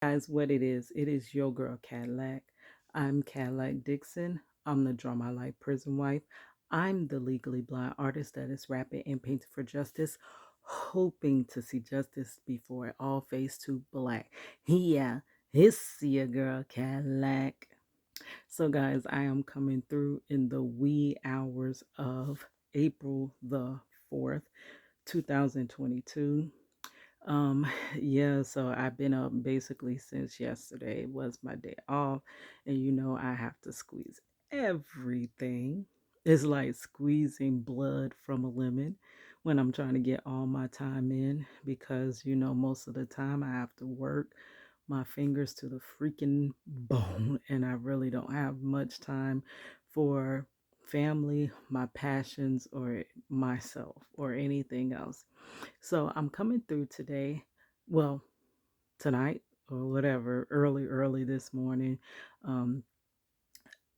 Guys, what it is your girl Cadillac. I'm Cadillac Dixon. I'm the Draw My Life prison wife. I'm the legally blind artist that is rapping and painting for justice, hoping to see justice before it all fades to black. Yeah, it's your girl Cadillac. So, guys, I am coming through in the wee hours of April the 4th, 2022. Um, yeah, so I've been up basically since yesterday was my day off, and I have to squeeze everything. It's like squeezing blood from a lemon when I'm trying to get all my time in because most of the time I have to work my fingers to the freaking bone, and I really don't have much time for family, my passions, or myself, or anything else. So I'm coming through today, well, tonight or whatever, early this morning. Um,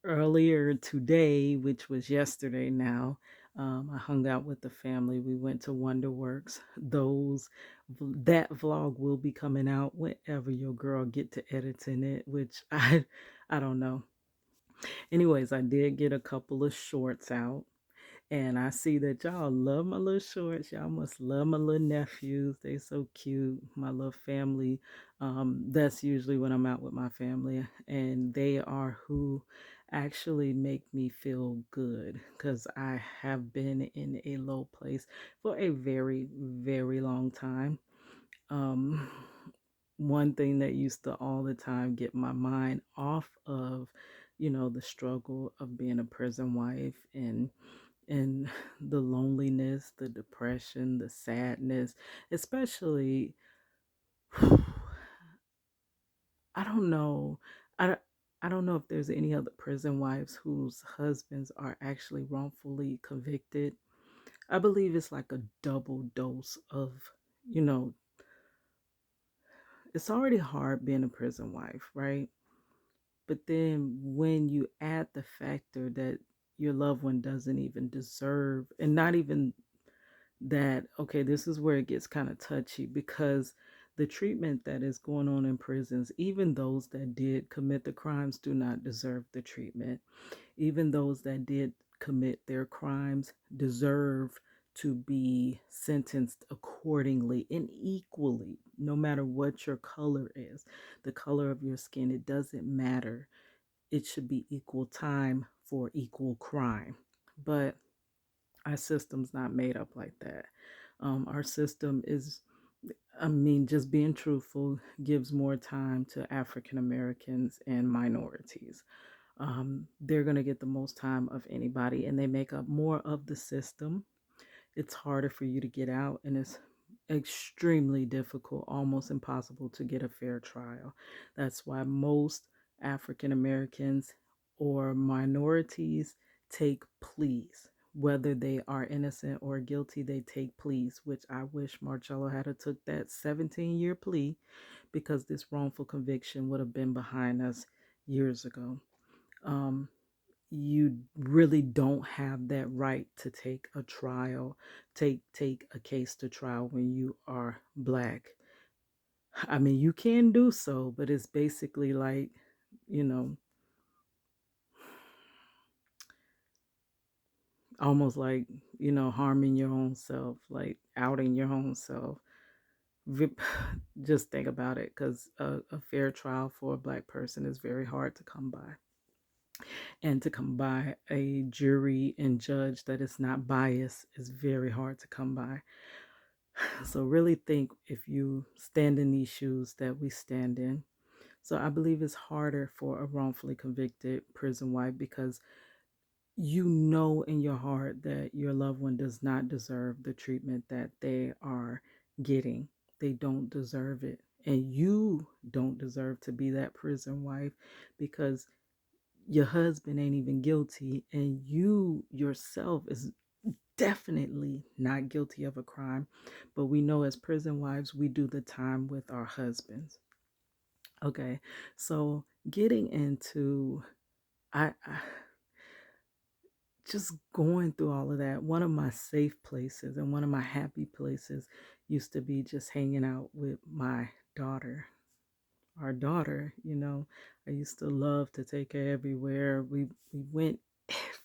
Earlier today, which was yesterday now, I hung out with the family. We went to Wonderworks. That vlog will be coming out whenever your girl get to editing it, which I don't know. Anyways, I did get a couple of shorts out. And I see that y'all love my little shorts. Y'all must love my little nephews. They so cute. My little family. That's usually when I'm out with my family. And they are who actually make me feel good because I have been in a low place for a very, very long time. Um, One thing that used to all the time get my mind off of, the struggle of being a prison wife and the loneliness, the depression, the sadness, especially I don't know. I I don't know if there's any other prison wives whose husbands are actually wrongfully convicted. I believe it's like a double dose of, you know, it's already hard being a prison wife, right? But then when you add the factor that your loved one doesn't even deserve, and not even that, okay, this is where it gets kind of touchy because the treatment that is going on in prisons, even those that did commit the crimes do not deserve the treatment. Even those that did commit their crimes deserve to be sentenced accordingly and equally, no matter what your color is, the color of your skin, it doesn't matter. It should be equal time for equal crime. But our system's not made up like that. Our system is, I mean, just being truthful, gives more time to African Americans and minorities. They're going to get the most time of anybody, and they make up more of the system. It's harder for you to get out, and it's extremely difficult, almost impossible to get a fair trial. That's why most African Americans or minorities take pleas. Whether they are innocent or guilty, they take pleas, which I wish Marcello had took that 17-year plea because this wrongful conviction would have been behind us years ago. Um, you really don't have that right to take a trial, take a case to trial when you are black. I mean, you can do so, but it's basically like, you know, almost like, harming your own self, like outing your own self. Just think about it, because a fair trial for a black person is very hard to come by. And to come by a jury and judge that is not biased is very hard to come by. So really think if you stand in these shoes that we stand in. So I believe it's harder for a wrongfully convicted prison wife because you know in your heart that your loved one does not deserve the treatment that they are getting. They don't deserve it. And you don't deserve to be that prison wife because your husband ain't even guilty, and you yourself is definitely not guilty of a crime. But we know as prison wives, we do the time with our husbands. Okay, so getting into I just going through all of that. One of my safe places and one of my happy places used to be just hanging out with my daughter. our daughter. I used to love to take her everywhere. We went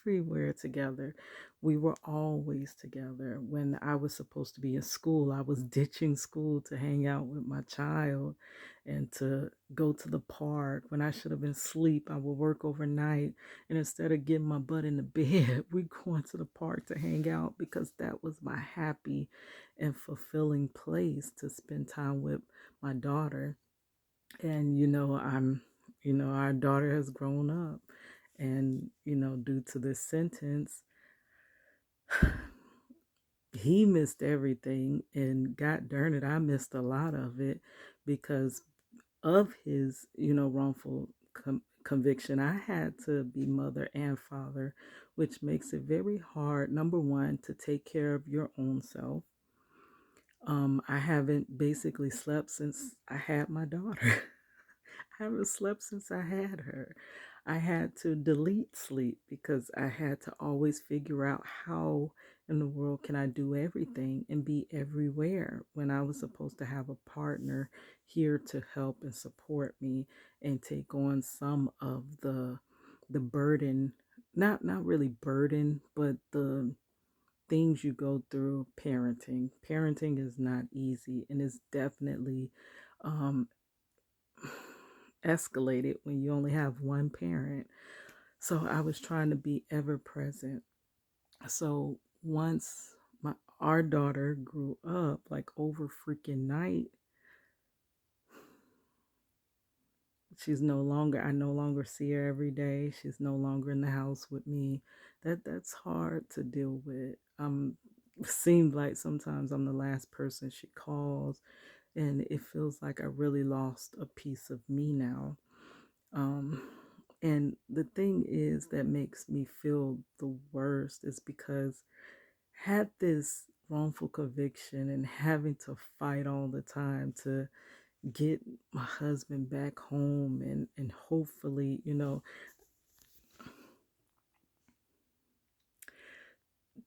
everywhere together. We were always together. When I was supposed to be in school, I was ditching school to hang out with my child and to go to the park. When I should have been asleep, I would work overnight. And instead of getting my butt in the bed, we going to the park to hang out because that was my happy and fulfilling place to spend time with my daughter. And our daughter has grown up, and due to this sentence, he missed everything, and god darn it, I missed a lot of it because of his wrongful conviction. I had to be mother and father, which makes it very hard, number one, to take care of your own self. I haven't basically slept since I had my daughter. I haven't slept since I had her. I had to delete sleep because I had to always figure out how in the world can I do everything and be everywhere when I was supposed to have a partner here to help and support me and take on some of the burden, not really burden, but the things you go through parenting. Parenting is not easy, and it's definitely um escalated when you only have one parent. So I was trying to be ever present. So once our daughter grew up, like over freaking night, I no longer see her every day. She's no longer in the house with me. That's hard to deal with. Seemed like sometimes I'm the last person she calls, and it feels like I really lost a piece of me now. Um, and the thing is that makes me feel the worst is because had this wrongful conviction and having to fight all the time to get my husband back home and hopefully,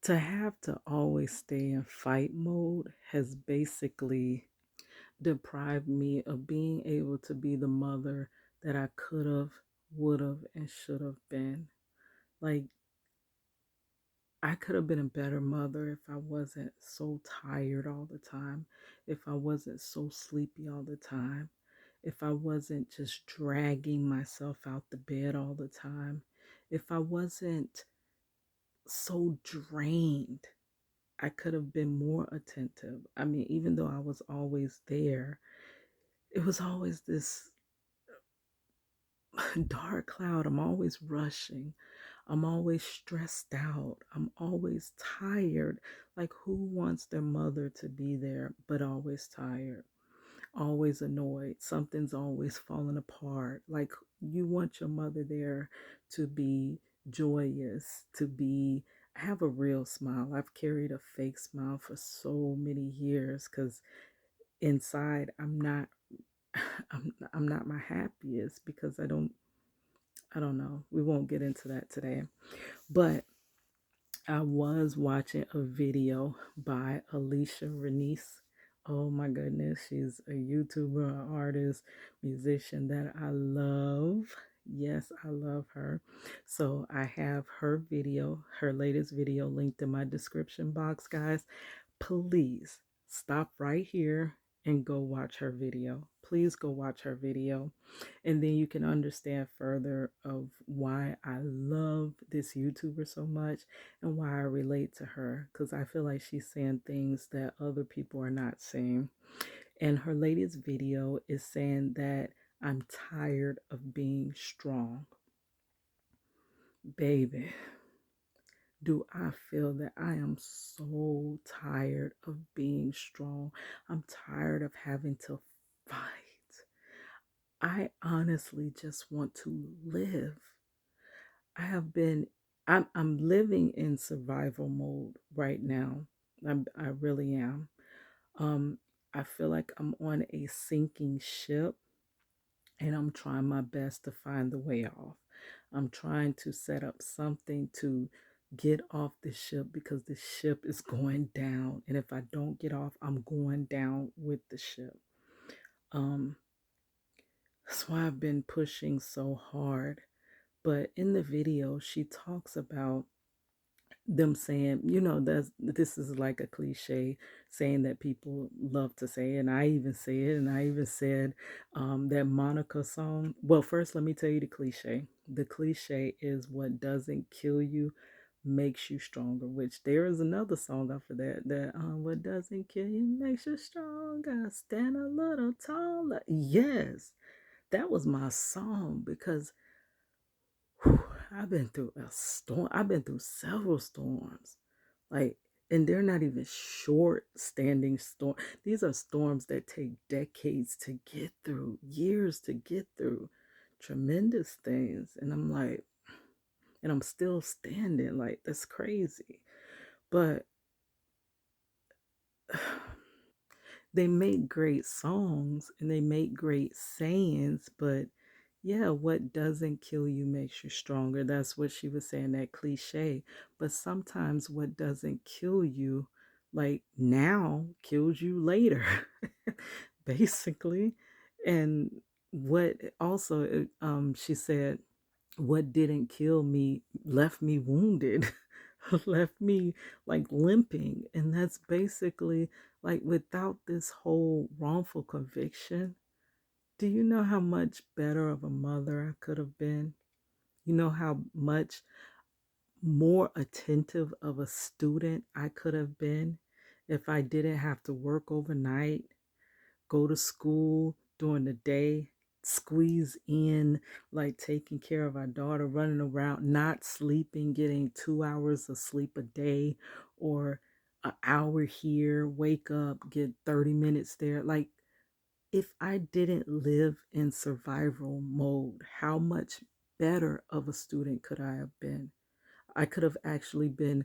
to have to always stay in fight mode has basically deprived me of being able to be the mother that I could have, would have, and should have been. Like, I could have been a better mother if I wasn't so tired all the time, if I wasn't so sleepy all the time, if I wasn't just dragging myself out the bed all the time, if I wasn't so drained. I could have been more attentive. I mean, even though I was always there, it was always this dark cloud. I'm always rushing. I'm always stressed out. I'm always tired. Like, who wants their mother to be there, but always tired, always annoyed? Something's always falling apart. Like, you want your mother there to be joyous, to be have a real smile. I've carried a fake smile for so many years because inside I'm not I'm not my happiest because I don't know. We won't get into that today. But I was watching a video by Alecia Renece. Oh my goodness, she's a YouTuber, an artist, musician that I love. Yes, I love her. So I have her video, her latest video linked in my description box, guys. Please stop right here and go watch her video. Please go watch her video. And then you can understand further of why I love this YouTuber so much and why I relate to her. Because I feel like she's saying things that other people are not saying. And her latest video is saying that I'm tired of being strong. Baby, do I feel that I am so tired of being strong. I'm tired of having to fight. I honestly just want to live. I have been I'm living in survival mode right now. I really am. Um I feel like I'm on a sinking ship and I'm trying my best to find the way off. I'm trying to set up something to get off the ship because the ship is going down. And if I don't get off, I'm going down with the ship. Um, That's why I've been pushing so hard. But in the video, she talks about them saying, this is like a cliche saying that people love to say, and I even say it, and I even said that Monica song. Well, first, let me tell you the cliche. The cliche is what doesn't kill you makes you stronger, which there is another song after that, that what doesn't kill you makes you stronger, stand a little taller. Yes, that was my song because I've been through a storm. I've been through several storms. Like, and they're not even short standing storm. These are storms that take decades to get through, years to get through, tremendous things. And I'm like, and I'm still standing. Like, that's crazy. But they make great songs and they make great sayings, but yeah, what doesn't kill you makes you stronger. That's what she was saying, that cliche. But sometimes what doesn't kill you, like now, kills you later, basically. And what also, she said, what didn't kill me left me wounded, left me like limping. And that's basically like without this whole wrongful conviction, do you know how much better of a mother I could have been? You know how much more attentive of a student I could have been if I didn't have to work overnight, go to school during the day, squeeze in, like taking care of our daughter, running around, not sleeping, getting 2 hours of sleep a day, or an hour here, wake up, get 30 minutes there. Like, if I didn't live in survival mode, how much better of a student could I have been? I could have actually been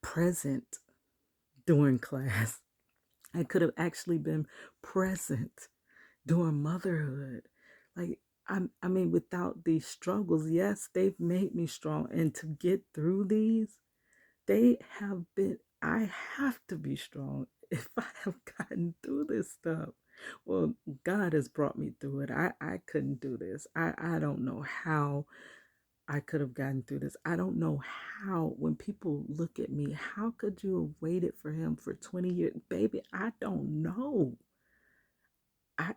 present during class. I could have actually been present during motherhood. Like, I mean, without these struggles, yes, they've made me strong. And to get through these, they have been, I have to be strong if I have gotten through this stuff. Well, God has brought me through it. I couldn't do this. I don't know how I could have gotten through this. I don't know how, when people look at me, how could you have waited for him for 20 years? Baby, I don't know. I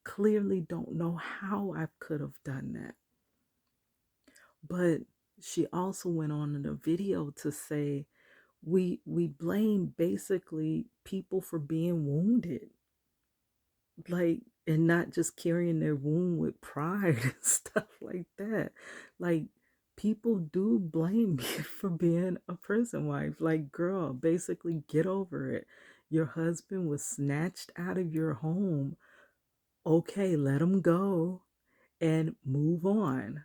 clearly don't know how I could have done that. But she also went on in the video to say, we blame basically people for being wounded, like, and not just carrying their wound with pride and stuff like that. Like, people do blame me for being a prison wife. Like, girl, basically get over it. Your husband was snatched out of your home. Okay, let him go and move on.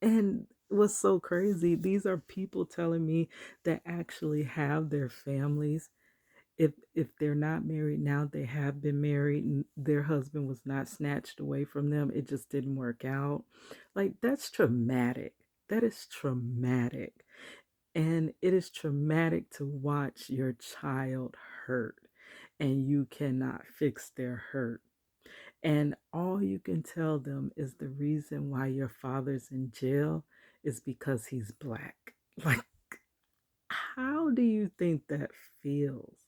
And what's so crazy, these are people telling me that actually have their families. If they're not married now, they have been married and their husband was not snatched away from them. It just didn't work out. Like, that's traumatic. That is traumatic. And it is traumatic to watch your child hurt and you cannot fix their hurt. And all you can tell them is the reason why your father's in jail is because he's black. Like, how do you think that feels?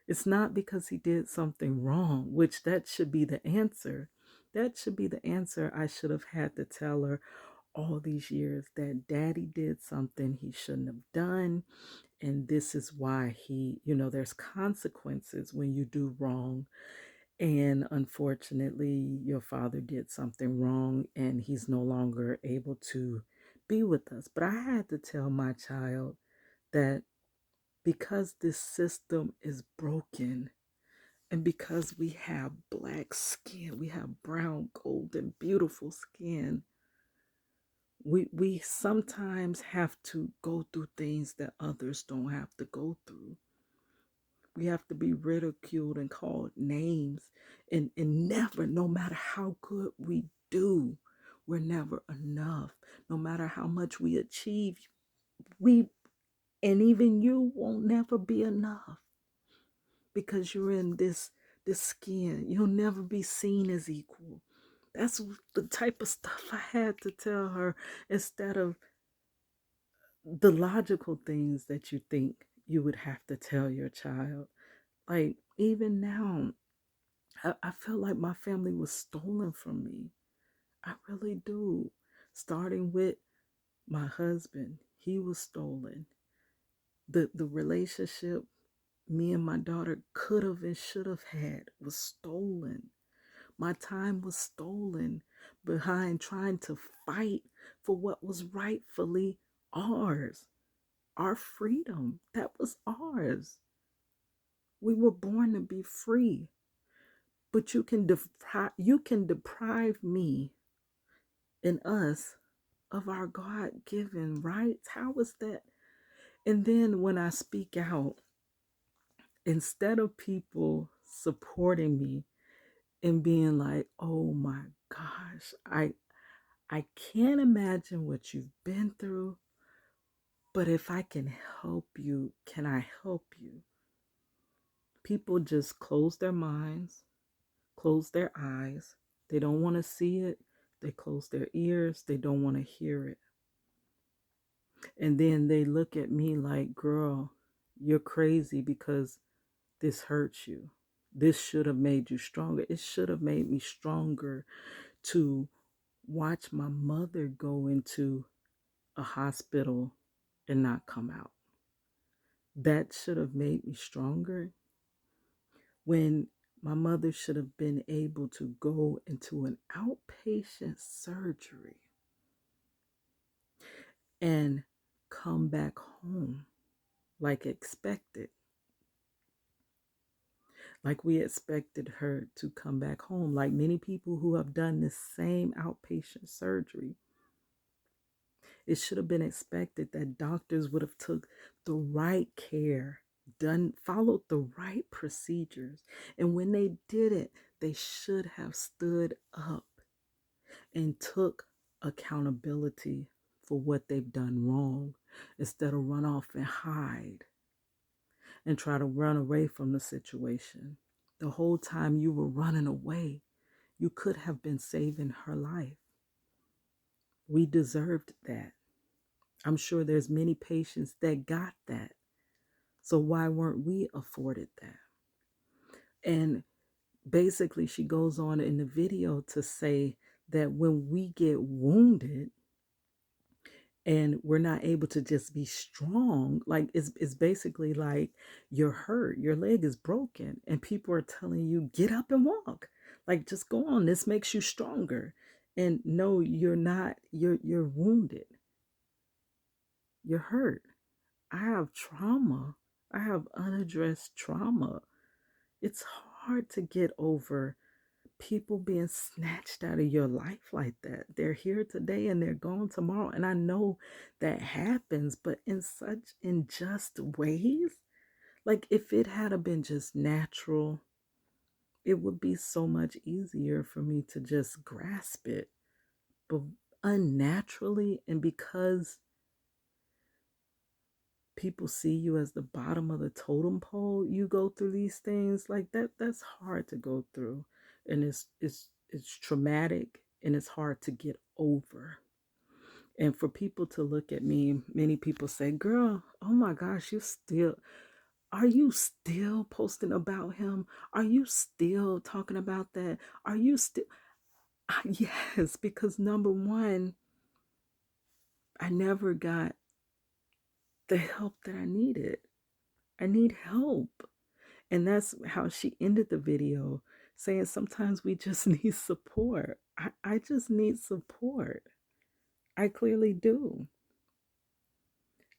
It's not because he did something wrong, which that should be the answer. That should be the answer I should have had to tell her all these years, that daddy did something he shouldn't have done. And this is why there's consequences when you do wrong. And unfortunately, your father did something wrong and he's no longer able to be with us. But I had to tell my child that because this system is broken and because we have black skin, we have brown, golden, beautiful skin, we sometimes have to go through things that others don't have to go through. We have to be ridiculed and called names, and never, no matter how good we do, we're never enough. No matter how much we achieve, we and even you won't never be enough, because you're in this the skin. You'll never be seen as equal. That's the type of stuff I had to tell her instead of the logical things that you think you would have to tell your child. Like, even now, I feel like my family was stolen from me. I really do. Starting with my husband, he was stolen. The relationship me and my daughter could have and should have had was stolen. My time was stolen behind trying to fight for what was rightfully ours. Our freedom, that was ours. We were born to be free. But you can deprive me and us of our God-given rights. How is that? And then when I speak out, instead of people supporting me and being like, "Oh my gosh, I can't imagine what you've been through, but if I can help you, can I help you?" People just close their minds, close their eyes. They don't want to see it. They close their ears. They don't want to hear it. And then they look at me like, "Girl, you're crazy because this hurts you. This should have made you stronger. It should have made me stronger to watch my mother go into a hospital and not come out. That should have made me stronger when my mother should have been able to go into an outpatient surgery and come back home like expected. Like we expected her to come back home, like many people who have done the same outpatient surgery. It should have been expected that doctors would have took the right care, followed the right procedures. And when they did it, they should have stood up and took accountability for what they've done wrong instead of run off and hide and try to run away from the situation. The whole time you were running away, you could have been saving her life. We deserved that. I'm sure there's many patients that got that. So why weren't we afforded that? And basically, she goes on in the video to say that when we get wounded and we're not able to just be strong, like it's basically like you're hurt, your leg is broken, and people are telling you, get up and walk. Like, just go on, this makes you stronger. And no, you're not, you're wounded. You're hurt. I have trauma. I have unaddressed trauma. It's hard to get over people being snatched out of your life like that. They're here today and they're gone tomorrow. And I know that happens, but in such unjust ways. Like, if it had been just natural, it would be so much easier for me to just grasp it. But unnaturally, and because people see you as the bottom of the totem pole, you go through these things like that. That's hard to go through, and it's traumatic, and it's hard to get over. And for people to look at me, many people say, "Girl, oh my gosh, are you still posting about him? Are you still talking about that? Are you still?" Yes, because number one, I never got the help that I needed. I need help. And that's how she ended the video, saying sometimes we just need support. I just need support. I clearly do.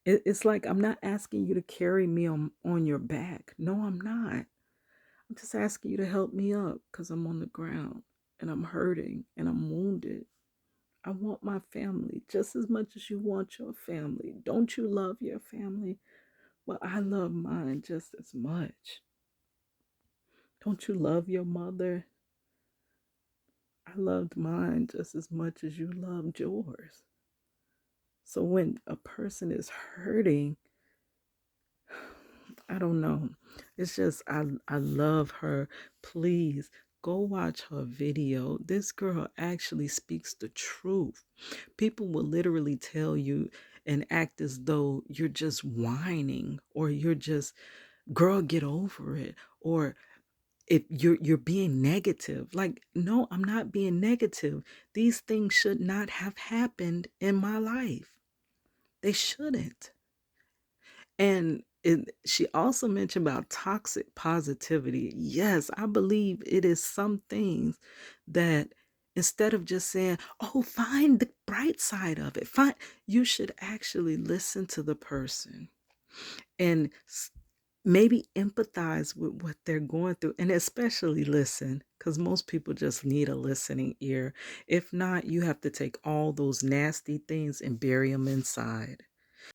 It's like, I'm not asking you to carry me on your back. No, I'm not. I'm just asking you to help me up because I'm on the ground and I'm hurting and I'm wounded. I want my family just as much as you want your family. Don't you love your family? Well, I love mine just as much. Don't you love your mother? I loved mine just as much as you loved yours. So when a person is hurting, I don't know. It's just I love her. Please go watch her video. This girl actually speaks the truth. People will literally tell you and act as though you're just whining, or you're just, girl, get over it, or if you're being negative. Like, no, I'm not being negative. These things should not have happened in my life. They shouldn't. And she also mentioned about toxic positivity. Yes, I believe it is some things that, instead of just saying, oh, find the bright side of it, you should actually listen to the person and maybe empathize with what they're going through, and especially listen, because most people just need a listening ear. If not, you have to take all those nasty things and bury them inside.